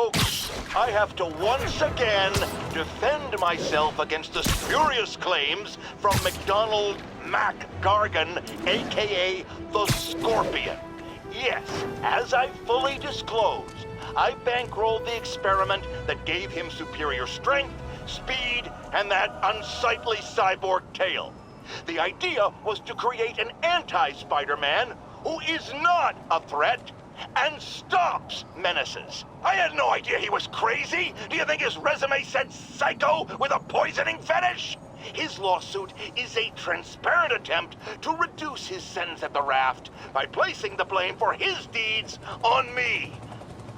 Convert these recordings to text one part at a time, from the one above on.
Folks, I have to once again defend myself against the spurious claims from McDonald Mac Gargan, aka the Scorpion. Yes, as I fully disclosed, I bankrolled the experiment that gave him superior strength, speed, and that unsightly cyborg tail. The idea was to create an anti-Spider-Man who is not a threat and stops menaces. I had no idea he was crazy. Do you think his resume said psycho with a poisoning fetish? His lawsuit is a transparent attempt to reduce his sentence at the raft by placing the blame for his deeds on me.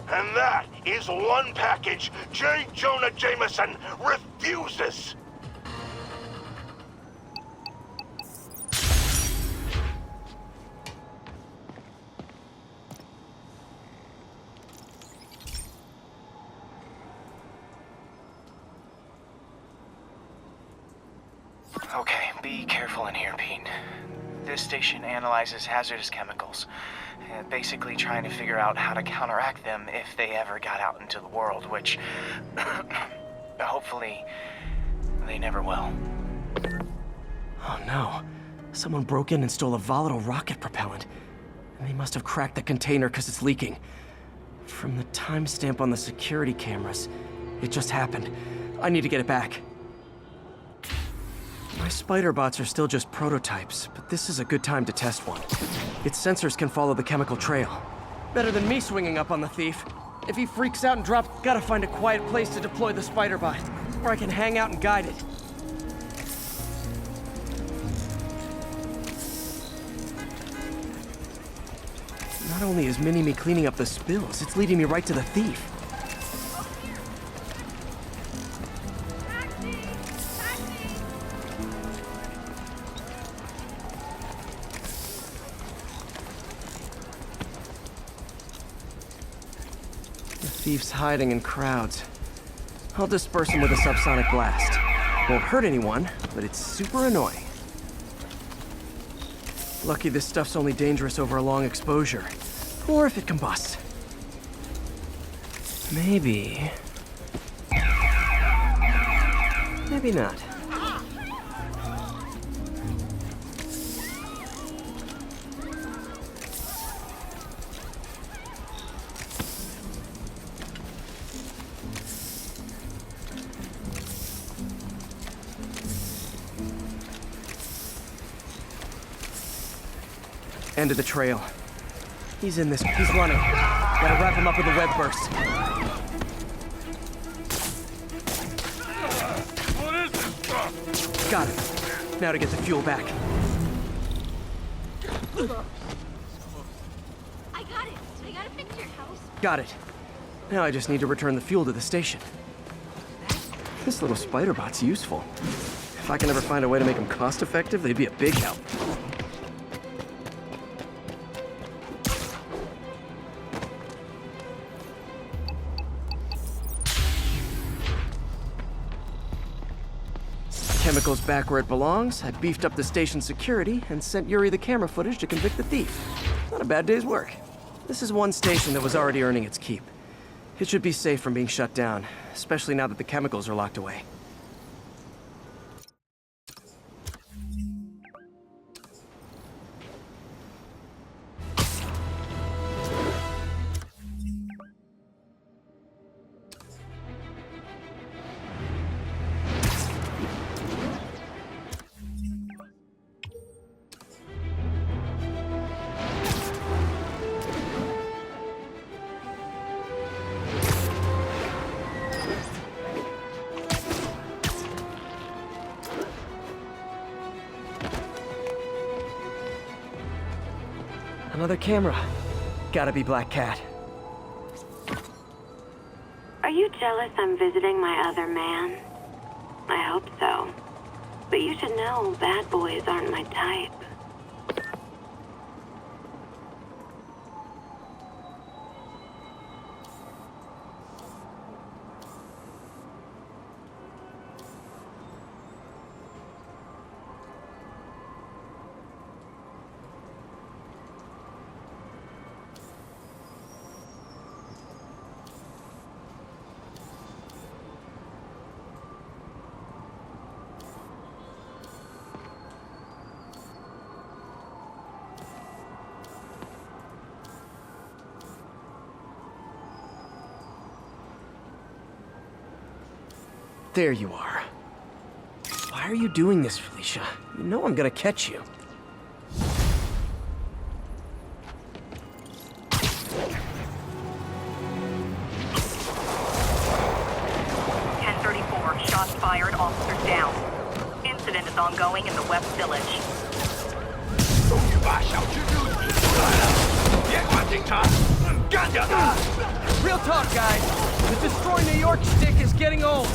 And that is one package J. Jonah Jameson refuses. Okay, be careful in here, Pete. This station analyzes hazardous chemicals, basically trying to figure out how to counteract them if they ever got out into the world, which hopefully they never will. Oh no. Someone broke in and stole a volatile rocket propellant. And they must have cracked the container because it's leaking. From the timestamp on the security cameras, it just happened. I need to get it back. My spider bots are still just prototypes, but this is a good time to test one. Its sensors can follow the chemical trail. Better than me swinging up on the thief. If he freaks out and drops, gotta find a quiet place to deploy the spider bot, where I can hang out and guide it. Not only is Mini-Me cleaning up the spills, it's leading me right to the thief. The thief's hiding in crowds. I'll disperse him with a subsonic blast. Won't hurt anyone, but it's super annoying. Lucky this stuff's only dangerous over a long exposure. Or if it combusts. Maybe... maybe not. End of the trail. He's in this. He's running. Gotta wrap him up with a web burst. What is this stuff? Got it. Now to get the fuel back. I got it. I gotta fix your house. Got it. Now I just need to return the fuel to the station. This little spider bot's useful. If I can ever find a way to make them cost-effective, they'd be a big help. Chemicals back where it belongs. I beefed up the station's security and sent Yuri the camera footage to convict the thief. Not a bad day's work. This is one station that was already earning its keep. It should be safe from being shut down, especially now that the chemicals are locked away. Another camera. Gotta be Black Cat. Are you jealous I'm visiting my other man? I hope so. But you should know bad boys aren't my type. There you are. Why are you doing this, Felicia? You know I'm gonna catch you. 1034, shots fired, officers down. Incident is ongoing in the West Village. Real talk, guys. The Destroy New York shtick is getting old.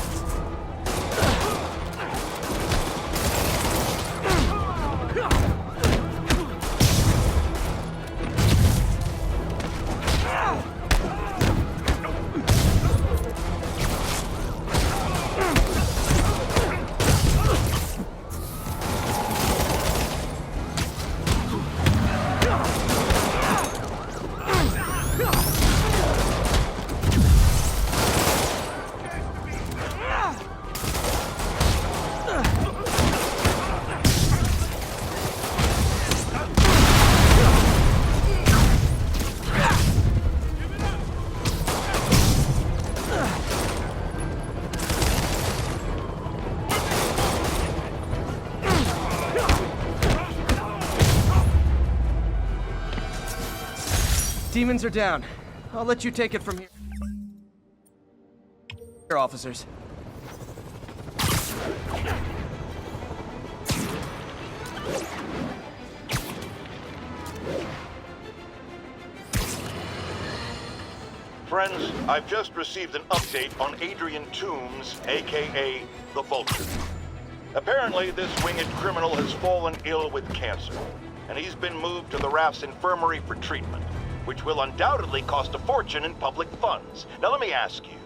Demons are down. I'll let you take it from here. Officers. Friends, I've just received an update on Adrian Toombs, aka the Vulture. Apparently, this winged criminal has fallen ill with cancer, and he's been moved to the RAF's infirmary for treatment, which will undoubtedly cost a fortune in public funds. Now let me ask you,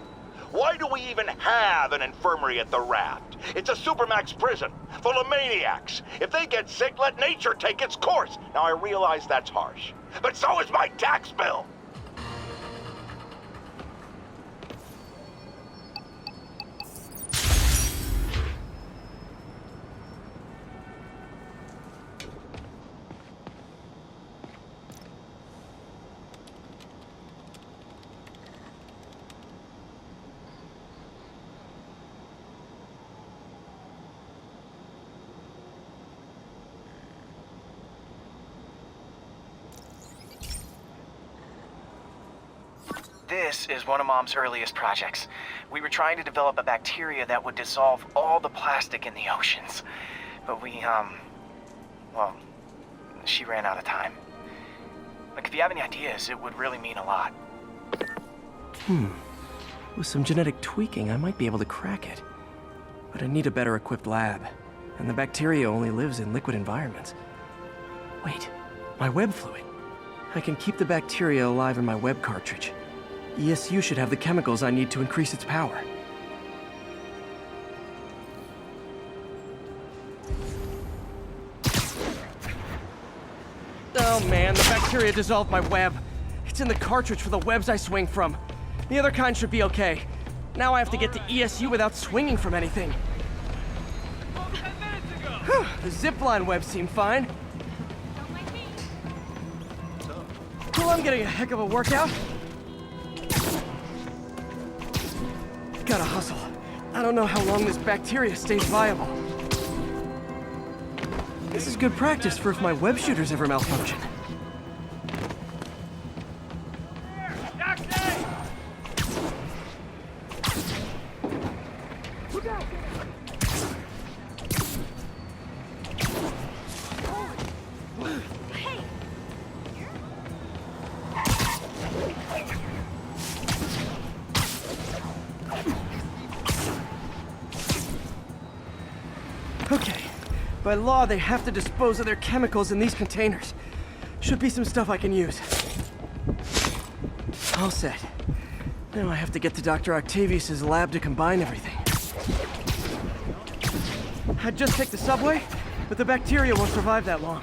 why do we even have an infirmary at the Raft? It's a supermax prison, full of maniacs. If they get sick, let nature take its course. Now I realize that's harsh, but so is my tax bill. This is one of Mom's earliest projects. We were trying to develop a bacteria that would dissolve all the plastic in the oceans. But well, she ran out of time. Like, if you have any ideas, it would really mean a lot. With some genetic tweaking, I might be able to crack it. But I need a better equipped lab. And the bacteria only lives in liquid environments. Wait, my web fluid. I can keep the bacteria alive in my web cartridge. ESU should have the chemicals I need to increase its power. Oh man, the bacteria dissolved my web. It's in the cartridge for the webs I swing from. The other kind should be okay. Now I have to get to ESU without swinging from anything. Whew, the zipline webs seem fine. Well, I'm getting a heck of a workout. Gotta hustle. I don't know how long this bacteria stays viable. This is good practice for if my web shooters ever malfunction. Okay. By law, they have to dispose of their chemicals in these containers. Should be some stuff I can use. All set. Now I have to get to Dr. Octavius's lab to combine everything. I'd just take the subway, but the bacteria won't survive that long.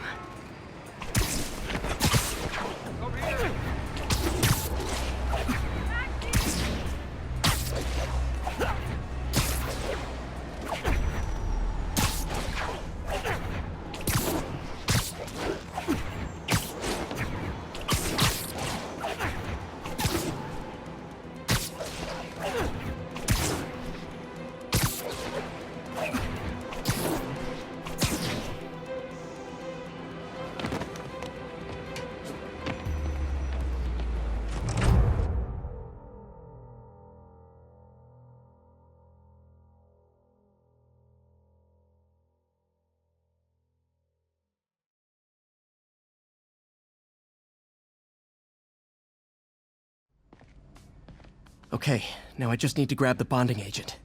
Okay, now I just need to grab the bonding agent.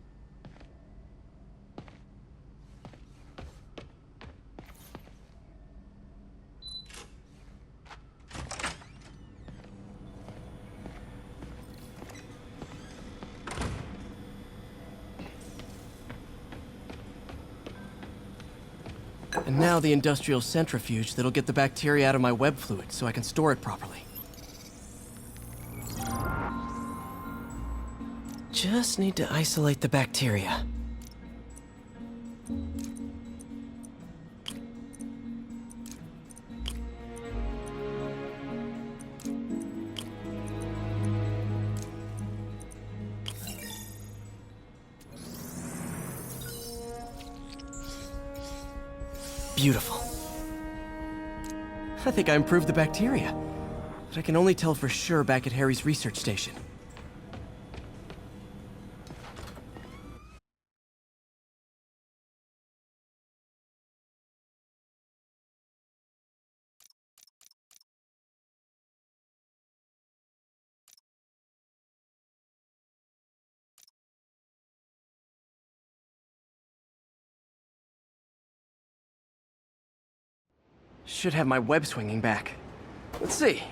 And now the industrial centrifuge that'll get the bacteria out of my web fluid so I can store it properly. Just need to isolate the bacteria. Beautiful. I think I improved the bacteria, but I can only tell for sure back at Harry's research station. Should have my web swinging back. Let's see.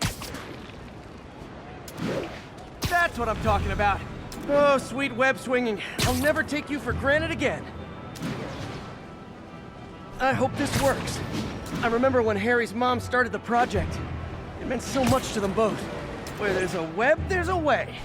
That's what I'm talking about. Oh, sweet web swinging. I'll never take you for granted again. I hope this works. I remember when Harry's mom started the project. It meant so much to them both. Where there's a web, there's a way.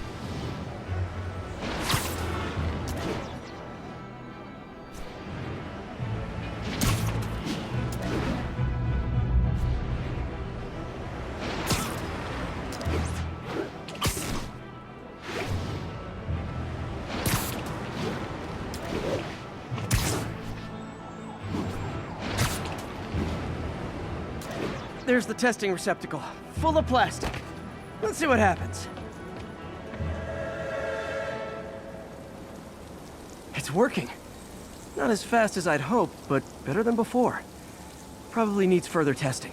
There's the testing receptacle, full of plastic. Let's see what happens. It's working. Not as fast as I'd hoped, but better than before. Probably needs further testing.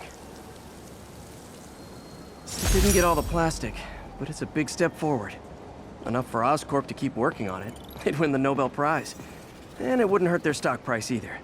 It didn't get all the plastic, but it's a big step forward. Enough for Oscorp to keep working on it. They'd win the Nobel Prize. And it wouldn't hurt their stock price either.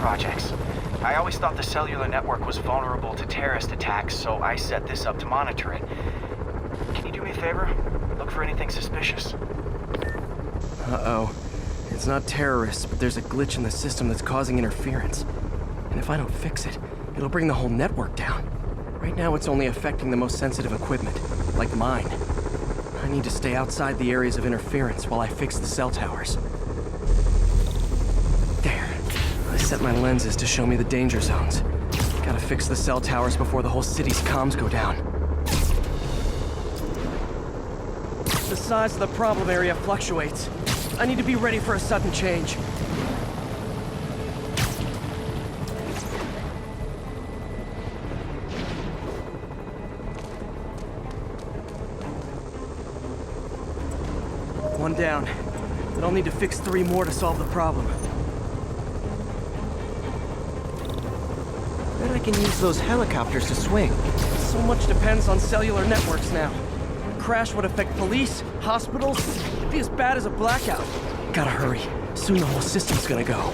projects. I always thought the cellular network was vulnerable to terrorist attacks, so I set this up to monitor it. Can you do me a favor? Look for anything suspicious. Uh-oh. It's not terrorists, but there's a glitch in the system that's causing interference. And if I don't fix it, it'll bring the whole network down. Right now, it's only affecting the most sensitive equipment, like mine. I need to stay outside the areas of interference while I fix the cell towers. There. I set my lenses to show me the danger zones. Gotta fix the cell towers before the whole city's comms go down. The size of the problem area fluctuates. I need to be ready for a sudden change. One down, but I'll need to fix 3 more to solve the problem. Bet I can use those helicopters to swing. So much depends on cellular networks now. A crash would affect police, hospitals. It'd be as bad as a blackout. Gotta hurry. Soon the whole system's gonna go.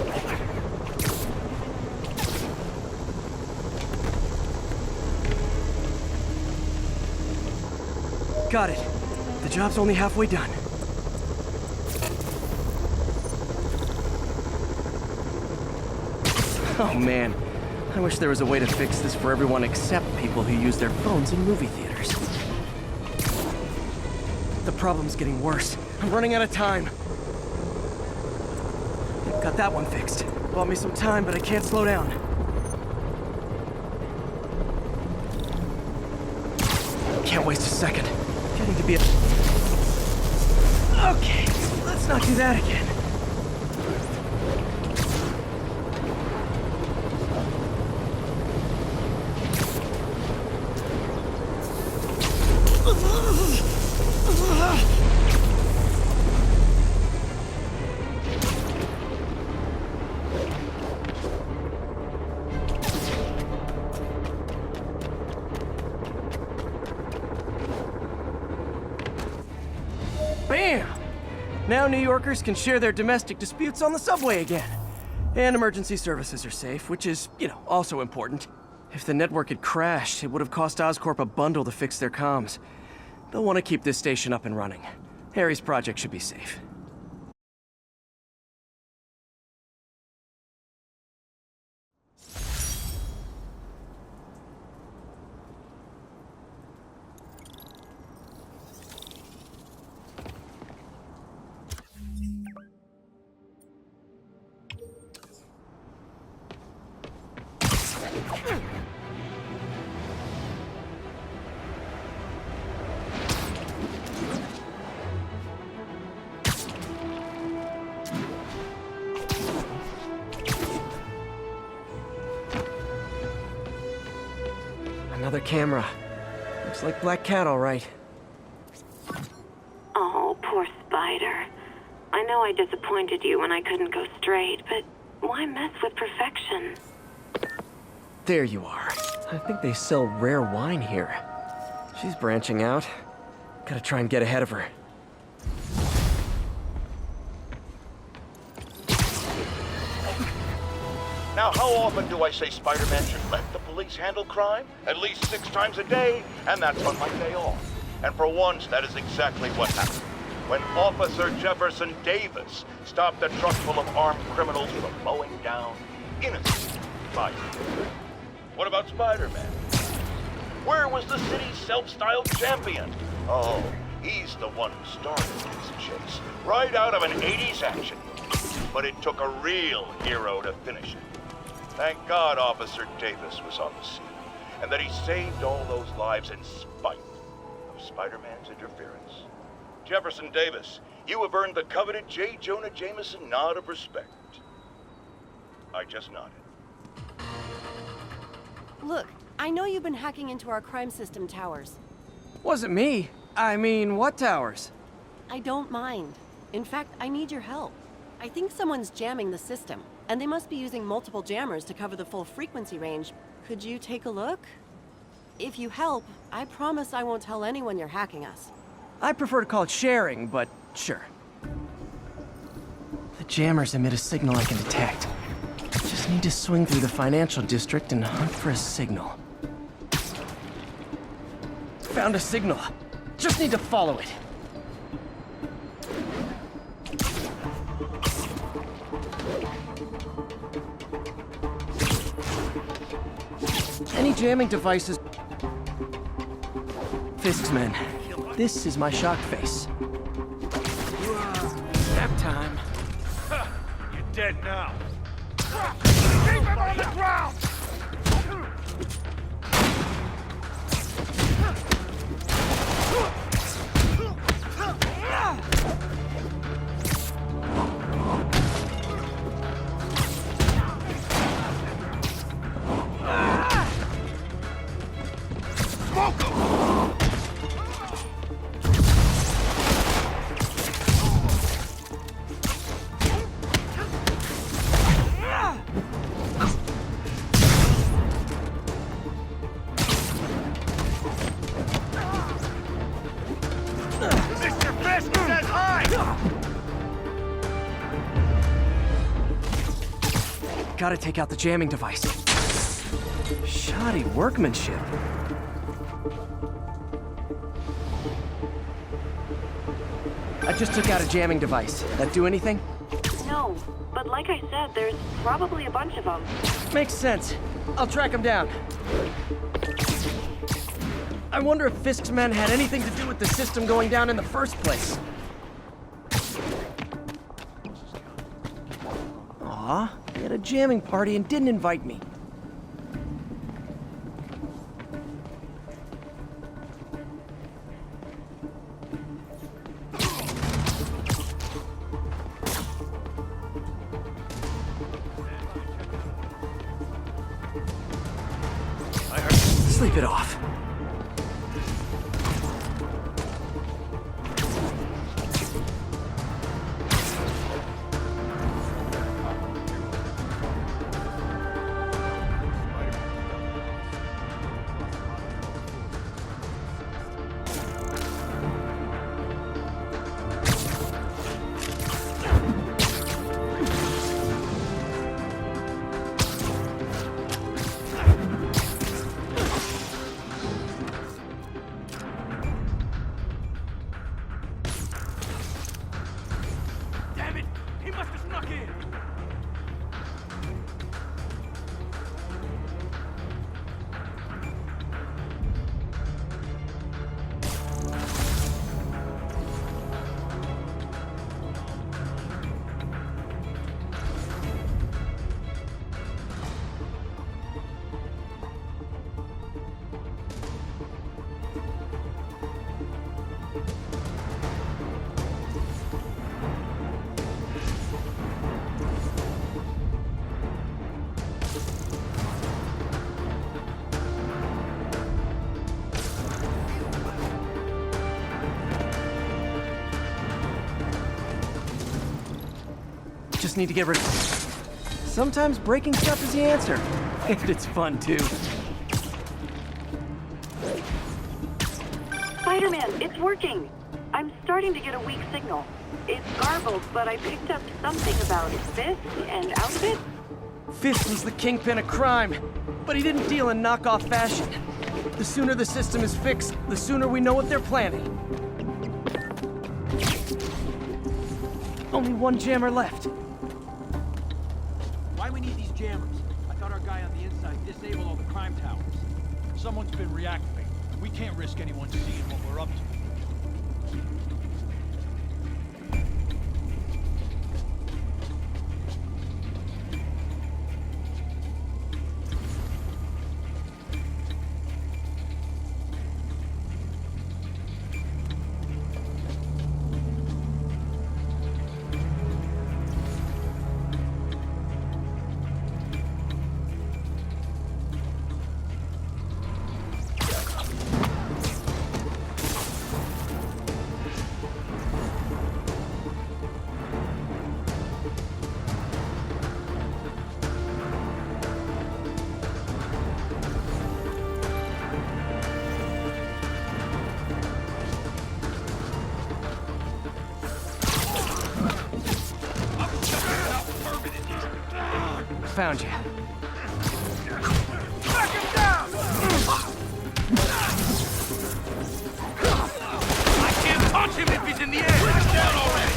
Got it. The job's only halfway done. Oh man, I wish there was a way to fix this for everyone except people who use their phones in movie theaters. The problem's getting worse. I'm running out of time. Got that one fixed. Bought me some time, but I can't slow down. Can't waste a second. Getting to be a... Okay, let's not do that again. Bam! Now New Yorkers can share their domestic disputes on the subway again. And emergency services are safe, which is, also important. If the network had crashed, it would have cost Oscorp a bundle to fix their comms. They'll want to keep this station up and running. Harry's project should be safe. Another camera. Looks like Black Cat, all right. Oh, poor Spider. I know I disappointed you when I couldn't go straight, but why mess with perfection? There you are. I think they sell rare wine here. She's branching out. Gotta try and get ahead of her. Now, how often do I say Spider-Man should let the police handle crime? At least 6 times a day, and that's on my day off. And for once, that is exactly what happened. When Officer Jefferson Davis stopped a truck full of armed criminals from mowing down innocent bystanders. What about Spider-Man? Where was the city's self-styled champion? Oh, he's the one who started this chase, right out of an 80s action movie. But it took a real hero to finish it. Thank God Officer Davis was on the scene, and that he saved all those lives in spite of Spider-Man's interference. Jefferson Davis, you have earned the coveted J. Jonah Jameson nod of respect. I just nodded. Look, I know you've been hacking into our crime system towers. Wasn't me. I mean, what towers? I don't mind. In fact, I need your help. I think someone's jamming the system, and they must be using multiple jammers to cover the full frequency range. Could you take a look? If you help, I promise I won't tell anyone you're hacking us. I prefer to call it sharing, but sure. The jammers emit a signal I can detect. Just Just need to swing through the financial district and hunt for a signal. Found a signal. Just need to follow it. Any jamming devices? Fisk's men. This is my shock face. Nap time. You're dead now. Keep him on the ground! Smoke him! Mr. Fisk says hi! Gotta take out the jamming device. Shoddy workmanship. I just took out a jamming device. That do anything? No, but like I said, there's probably a bunch of them. Makes sense. I'll track him down. I wonder if Fisk's men had anything to do with the system going down in the first place. Aw, he had a jamming party and didn't invite me. Sleep it off. Damn it! He must have snuck in! Just need to get rid of it. Sometimes breaking stuff is the answer. And it's fun, too. Spider-Man, it's working! I'm starting to get a weak signal. It's garbled, but I picked up something about Fisk and outfit. Fisk was the kingpin of crime, but he didn't deal in knockoff fashion. The sooner the system is fixed, the sooner we know what they're planning. Only one jammer left. Why we need these jammers? I thought our guy on the inside disabled all the crime towers. Someone's been reactivated. We can't risk anyone seeing what we're up to. found you. Back him down! I can't touch him if he's in the air! He's down already!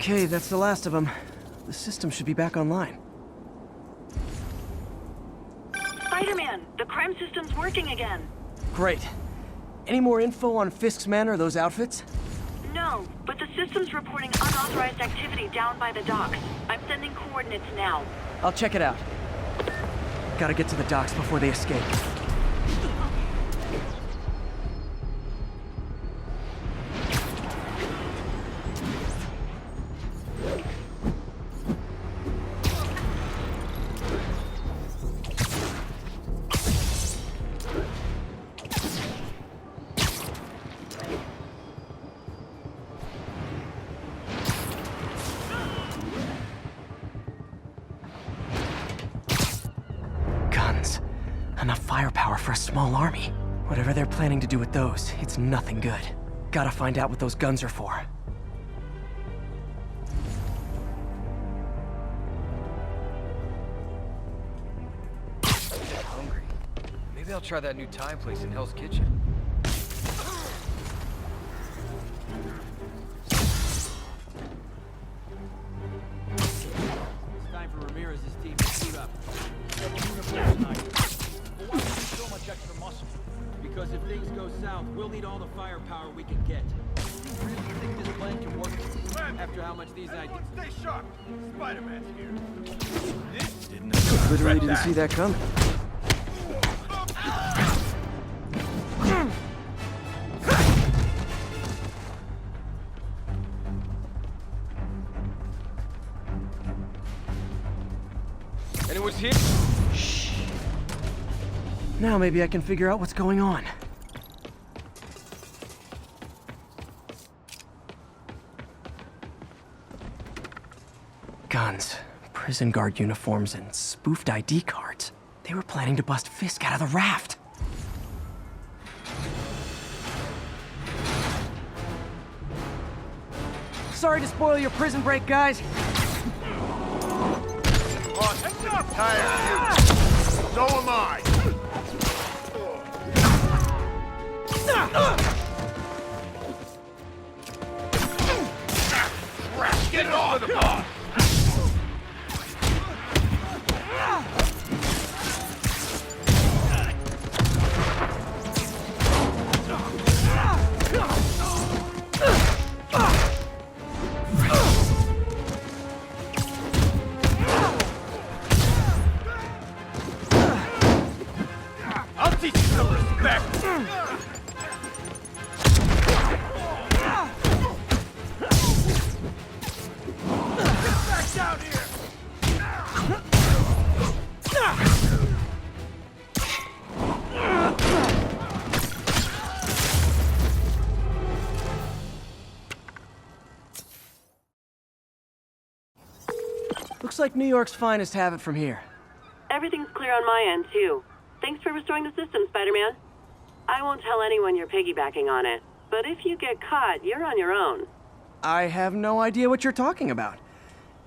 Okay, that's the last of them. The system should be back online. Spider-Man, the crime system's working again. Great. Any more info on Fisk's men or those outfits? No, but the system's reporting unauthorized activity down by the docks. I'm sending coordinates now. I'll check it out. Gotta get to the docks before they escape. Enough firepower for a small army. Whatever they're planning to do with those, it's nothing good. Gotta find out what those guns are for. Hungry. Maybe I'll try that new Thai place in Hell's Kitchen. It's time for Ramirez's team to suit up. Why do we need so much extra muscle? Because if things go south, we'll need all the firepower we can get. You really think this plan can work? After how much these ideas... Stay sharp! Spider-Man's here. This didn't... Literally didn't see that coming. Anyone's here? Now maybe I can figure out what's going on. Guns, prison guard uniforms, and spoofed ID cards. They were planning to bust Fisk out of the raft. Sorry to spoil your prison break, guys. I'm tired of you. So am I. Get it off the bar! I'll teach you some respect! Down here! Looks like New York's finest have it from here. Everything's clear on my end, too. Thanks for restoring the system, Spider-Man. I won't tell anyone you're piggybacking on it, but if you get caught, you're on your own. I have no idea what you're talking about.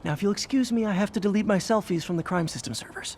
Now, if you'll excuse me, I have to delete my selfies from the crime system servers.